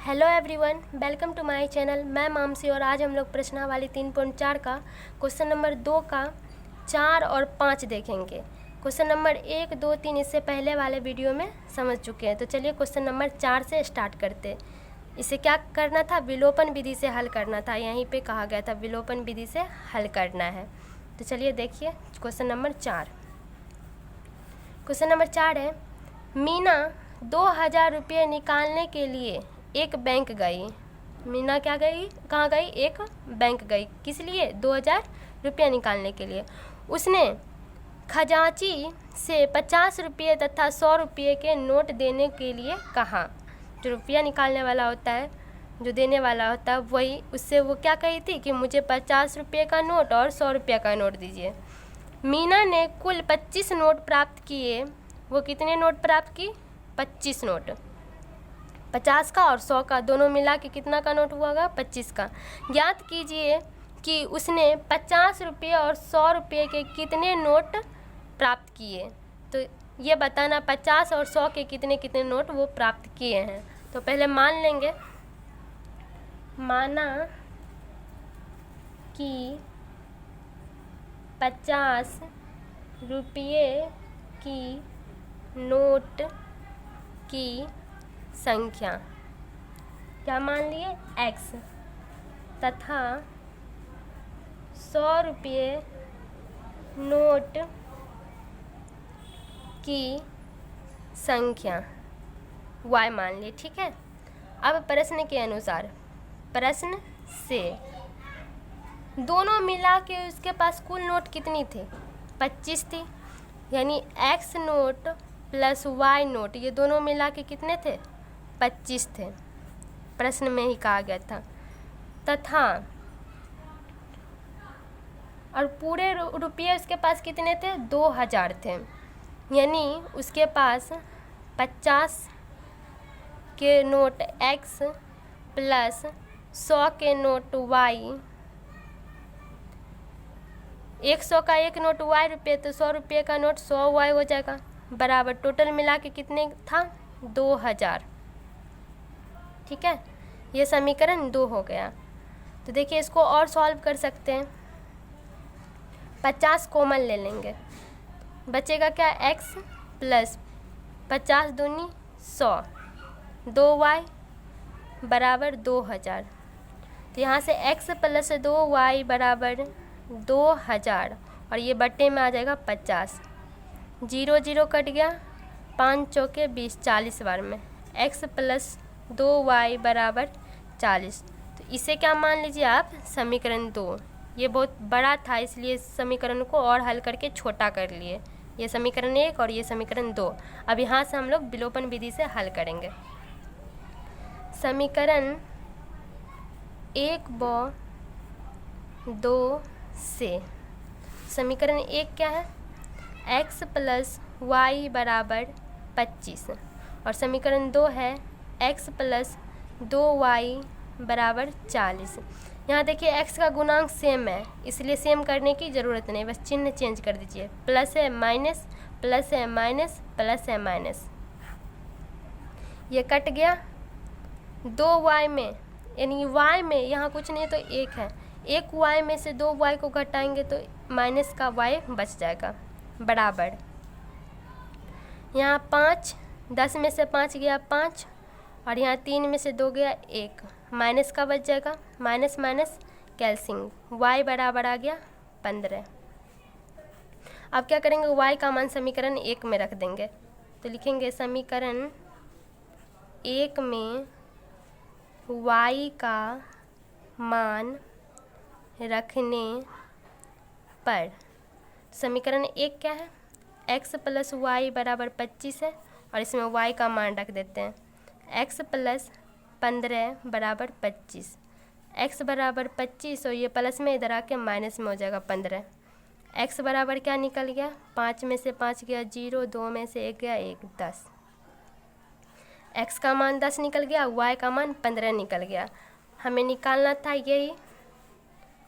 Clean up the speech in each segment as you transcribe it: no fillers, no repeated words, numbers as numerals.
Hello everyone, welcome to my channel. मैं मामसी और आज हम लोग प्रश्नावली 3.4 का क्वेश्चन नंबर 2 का 4 और 5 देखेंगे। क्वेश्चन नंबर 1, 2, 3 इससे पहले वाले वीडियो में समझ चुके हैं। तो चलिए क्वेश्चन नंबर 4 से स्टार्ट करते। इसे क्या करना था? विलोपन विधि से हल करना था। यहीं पे कहा गया था विलोपन विधि से हल करना है। तो चलिए देखिए क्वेश्चन नंबर 4। क्वेश्चन नंबर 4 है, मीना 2000 रुपये निकालने के लिए एक बैंक गई। मीना क्या गई? कहाँ गई? एक बैंक गई। किस लिए? 2000 रुपये निकालने के लिए। उसने खजांची से 50 रुपये तथा 100 रुपये के नोट देने के लिए कहा। जो रुपया निकालने वाला होता है, जो देने वाला होता है, वही उससे वो क्या कही थी कि मुझे 50 रुपये का नोट और 100 रुपये का नोट दीजिए। मीना ने कुल 25 नोट प्राप्त किए। वो कितने नोट प्राप्त की? 25 नोट। 50 का और 100 का दोनों मिला के कितना का नोट हुआ? 25 का। ज्ञात कीजिए कि उसने 50 रुपये और 100 रुपये के कितने नोट प्राप्त किए। तो ये बताना 50 और 100 के कितने कितने नोट वो प्राप्त किए हैं। तो पहले मान लेंगे, माना कि 50 रुपये की नोट की संख्या क्या मान लिए? x तथा 100 रुपये नोट की संख्या y मान लिए। ठीक है। अब प्रश्न के अनुसार, प्रश्न से दोनों मिला के उसके पास कुल नोट कितनी थी? 25 थी। यानी x note plus y note, ये दोनों मिला के कितने थे? 25 थे। प्रश्न में ही कहा गया था। तथा और पूरे रुपये उसके पास कितने थे? 2000 थे। यानी उसके पास 50 के नोट x प्लस 100 के नोट y, 100 का एक नोट y रुपये, तो 100 रुपये का नोट 100 y हो जाएगा। बराबर टोटल मिला के कितने था? 2000। ठीक है, ये समीकरण 2 हो गया। तो देखिए इसको और सॉल्व कर सकते हैं। 50 कॉमन ले लेंगे, बचेगा क्या? x प्लस 50 दूनी 100, 2y बराबर 2000। तो यहाँ से x प्लस 2y बराबर 2000 और ये बट्टे में आ जाएगा 50। 0 0 कट गया, 5 चौके 20, 40 बार में x प्लस 2y बराबर 40। तो इसे क्या मान लीजिए आप? समीकरण 2। ये बहुत बड़ा था इसलिए समीकरण को और हल करके छोटा कर लिए। ये समीकरण 1 और ये समीकरण 2। अब यहाँ से हम लोग विलोपन विधि से हल करेंगे। समीकरण 1 व 2 से समीकरण 1 क्या है? x प्लस y बराबर 25 और समीकरण 2 है x प्लस 2y बराबर 40। यहाँ देखिए x का गुणांक सेम है इसलिए सेम करने की ज़रूरत नहीं, बस चिन्ह चेंज कर दीजिए। प्लस है माइनस, प्लस है माइनस, प्लस है माइनस, ये कट गया। 2y में, यानी y में यहाँ कुछ नहीं तो 1 है, एक y में से 2y को घटाएंगे तो माइनस का y बच जाएगा। बराबर यहाँ 5, 10 में से 5 गया 5 और यहाँ 3 में से 2 गया 1, माइनस का बच जाएगा। माइनस माइनस कैल्सिंग, y बराबर आ गया 15। अब क्या करेंगे? y का मान समीकरण 1 में रख देंगे। तो लिखेंगे समीकरण 1 में y का मान रखने पर समीकरण 1 क्या है? x प्लस वाई बराबर 25 है और इसमें y का मान रख देते हैं। x प्लस 15 बराबर 25, x बराबर 25 और ये प्लस में इधर आके माइनस में हो जाएगा 15। x बराबर क्या निकल गया? 5 में से 5 गया 0, 2 में से 1 गया 1, 10। x का मान 10 निकल गया, y का मान 15 निकल गया। हमें निकालना था यही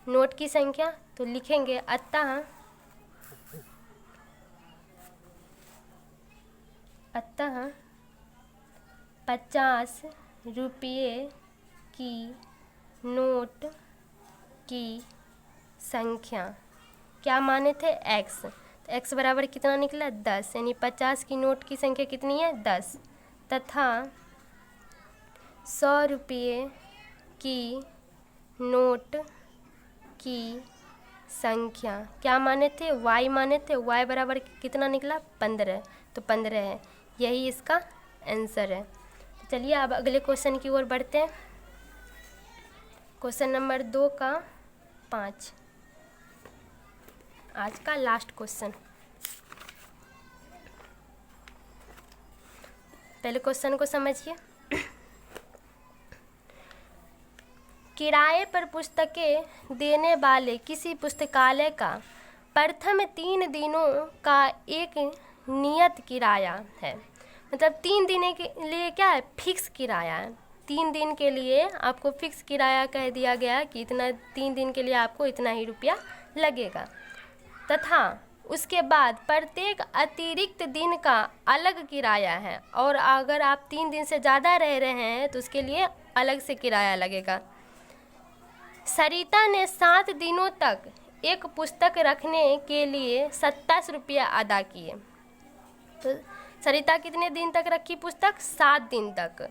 नोट की संख्या। तो लिखेंगे अतः 50 रुपये की नोट की संख्या, क्या माने थे x, तो x बराबर कितना निकला 10, यानी 50 की नोट की संख्या कितनी है 10, तथा 100 रुपये की नोट की संख्या, क्या माने थे y माने थे, y बराबर कितना निकला 15, तो 15 है, यही इसका आंसर है। तो चलिए अब अगले क्वेश्चन की ओर बढ़ते हैं। क्वेश्चन नंबर 2 का 5, आज का लास्ट क्वेश्चन। पहले क्वेश्चन को समझिए। किराए पर पुस्तकें देने वाले किसी पुस्तकालय का प्रथम 3 दिनों का एक नियत किराया है, मतलब 3 दिन के लिए क्या है फिक्स किराया है, 3 दिन के लिए आपको फिक्स किराया कह दिया गया कि इतना 3 दिन के लिए आपको इतना ही रुपया लगेगा, तथा उसके बाद प्रत्येक अतिरिक्त दिन का अलग किराया है, और अगर आप 3 दिन से ज़्यादा रह रहे हैं तो उसके लिए अलग से किराया लगेगा। सरिता ने 7 दिनों तक एक पुस्तक रखने के लिए 27 रुपया अदा किए। तो सरिता कितने दिन तक रखी पुस्तक 7 दिन तक,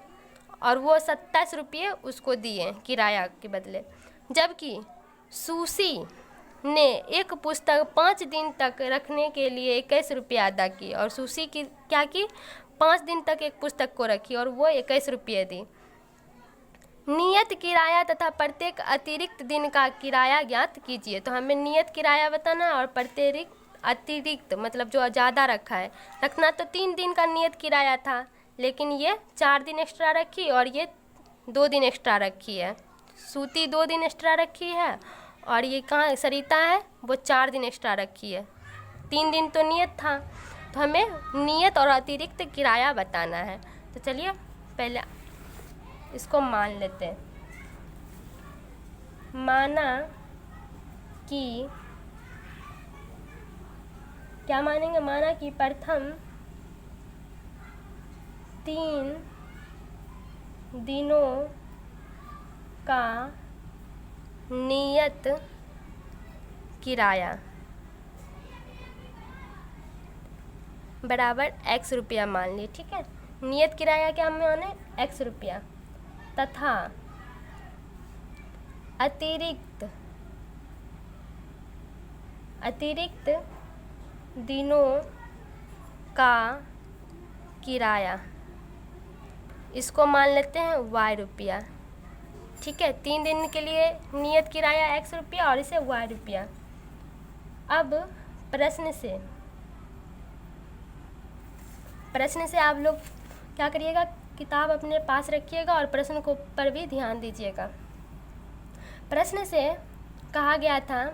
और वो 27 रुपये उसको दिए किराया के बदले, जबकि सुशी ने एक पुस्तक 5 दिन तक रखने के लिए 21 रुपया अदा किए, और सुशी की क्या की 5 दिन तक एक पुस्तक को रखी और वो 21 रुपये दी। नियत किराया तथा प्रत्येक अतिरिक्त दिन का किराया ज्ञात कीजिए। तो हमें नियत किराया बताना है और प्रत्येक अतिरिक्त मतलब जो ज़्यादा रखा है, रखना तो 3 दिन का नियत किराया था, लेकिन ये 4 दिन एक्स्ट्रा रखी और ये 2 दिन एक्स्ट्रा रखी है। सूती 2 दिन एक्स्ट्रा रखी है और ये कहाँ सरिता है वो 4 दिन एक्स्ट्रा रखी है। 3 दिन तो नियत था, तो हमें नियत और अतिरिक्त किराया बताना है। तो चलिए पहले इसको मान लेते हैं। माना कि क्या मानेंगे, माना कि प्रथम 3 दिनों का नियत किराया बराबर x रुपया मान ली, ठीक है। नियत किराया क्या माने x रुपया, तथा अतिरिक्त दिनों का किराया, इसको मान लेते हैं y रुपया, ठीक है। 3 दिन के लिए नियत किराया x रुपया और इसे y रुपया। अब प्रश्न से आप लोग क्या करिएगा, किताब अपने पास रखिएगा और प्रश्न को पर भी ध्यान दीजिएगा। प्रश्न से कहा गया था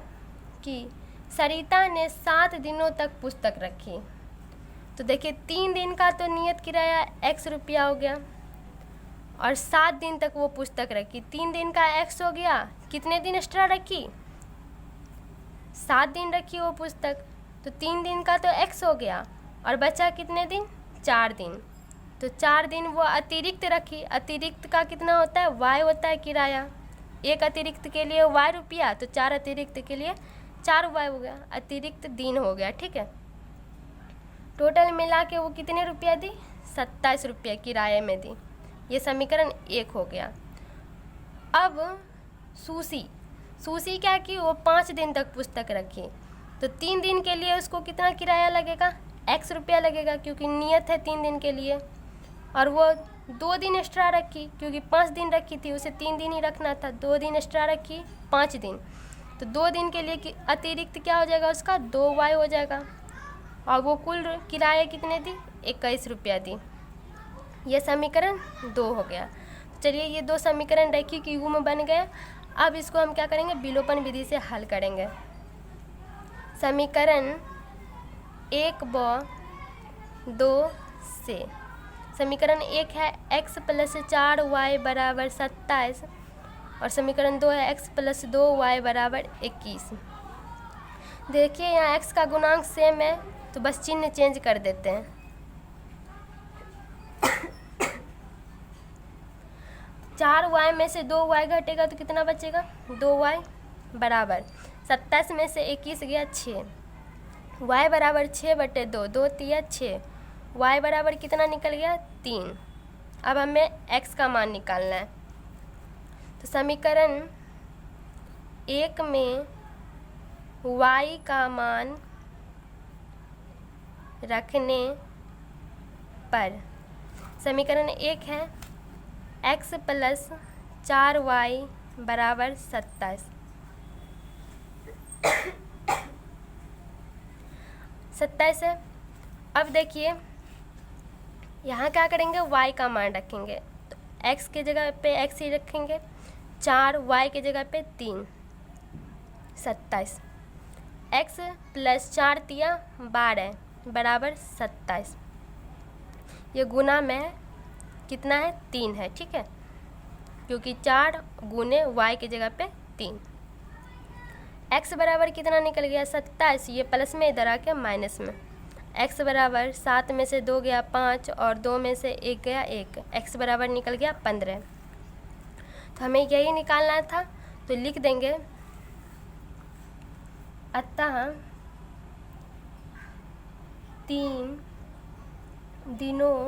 कि सरिता ने 7 दिनों तक पुस्तक रखी। तो देखिए 3 दिन का तो नियत किराया x रुपया हो गया और 7 दिन तक वो पुस्तक रखी। 3 दिन का x हो गया, कितने दिन एक्स्ट्रा रखी 7 दिन रखी वो पुस्तक, तो 3 दिन का तो x हो गया और बचा कितने दिन 4 दिन, तो 4 दिन वो अतिरिक्त रखी। अतिरिक्त का कितना होता है y होता है किराया, एक अतिरिक्त के लिए y रुपया, तो 4 अतिरिक्त के लिए 4y हो गया, अतिरिक्त दिन हो गया, ठीक है। टोटल मिला के वो कितने रुपया दी 27 रुपया किराए में दी। ये समीकरण 1 हो गया। अब सुशी क्या की, वो 5 दिन तक पुस्तक रखी, तो 3 दिन के लिए उसको कितना किराया लगेगा x रुपया लगेगा, क्योंकि नियत है 3 दिन के लिए, और वो 2 दिन एक्स्ट्रा रखी क्योंकि 5 दिन रखी थी, उसे 3 दिन ही रखना था, 2 दिन एक्स्ट्रा रखी 5 दिन, तो 2 दिन के लिए अतिरिक्त क्या हो जाएगा उसका 2y हो जाएगा, और वो कुल किराया कितने दी 21 रुपया दी। ये समीकरण 2 हो गया। चलिए ये 2 समीकरण रैखिक युग्म में बन गए। अब इसको हम क्या करेंगे, विलोपन विधि से हल करेंगे। समीकरण 1 व 2 से समीकरण 1 है x + 4y = 27 और समीकरण 2 है x + 2y = 21। देखिए यहाँ x का गुणांक सेम है तो बस चिन्ह चेंज कर देते हैं। 4y में से 2y घटेगा तो कितना बचेगा, 2y बराबर 27 में से 21 गया 6, y बराबर 6/2, 2 तिया 6, y बराबर कितना निकल गया 3। अब हमें x का मान निकालना है। तो समीकरण 1 में y का मान रखने पर समीकरण 1 है x + 4y बराबर 27। 27 है। अब देखिए यहाँ क्या करेंगे, y का मान रखेंगे तो x के जगह पे x ही रखेंगे, 4 y के जगह पे 3, 27। x + 4 तिया 12 बराबर 27। ये गुना में कितना है, 3 है, ठीक है, क्योंकि 4 गुने y की जगह पे 3। x बराबर कितना निकल गया 27, ये प्लस में इधर आके माइनस में। x बराबर 7 में से 2 गया 5 और 2 में से 1 गया 1, x बराबर निकल गया 15। तो हमें यही निकालना था, तो लिख देंगे अतः 3 दिनों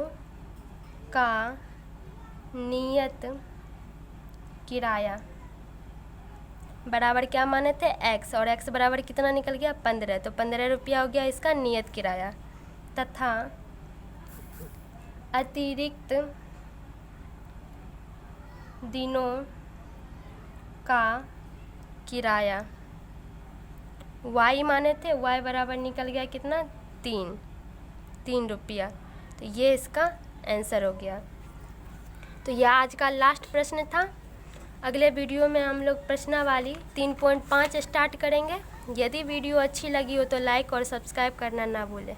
का नियत किराया बराबर क्या माने थे, x, और x बराबर कितना निकल गया 15, तो 15 रुपया हो गया इसका नियत किराया, तथा अतिरिक्त दिनों का किराया y माने थे, y बराबर निकल गया कितना 3 रुपया। तो ये इसका आंसर हो गया। तो यह आज का लास्ट प्रश्न था। अगले वीडियो में हम लोग प्रश्नावली 3.5 स्टार्ट करेंगे। यदि वीडियो अच्छी लगी हो तो लाइक और सब्सक्राइब करना ना भूलें।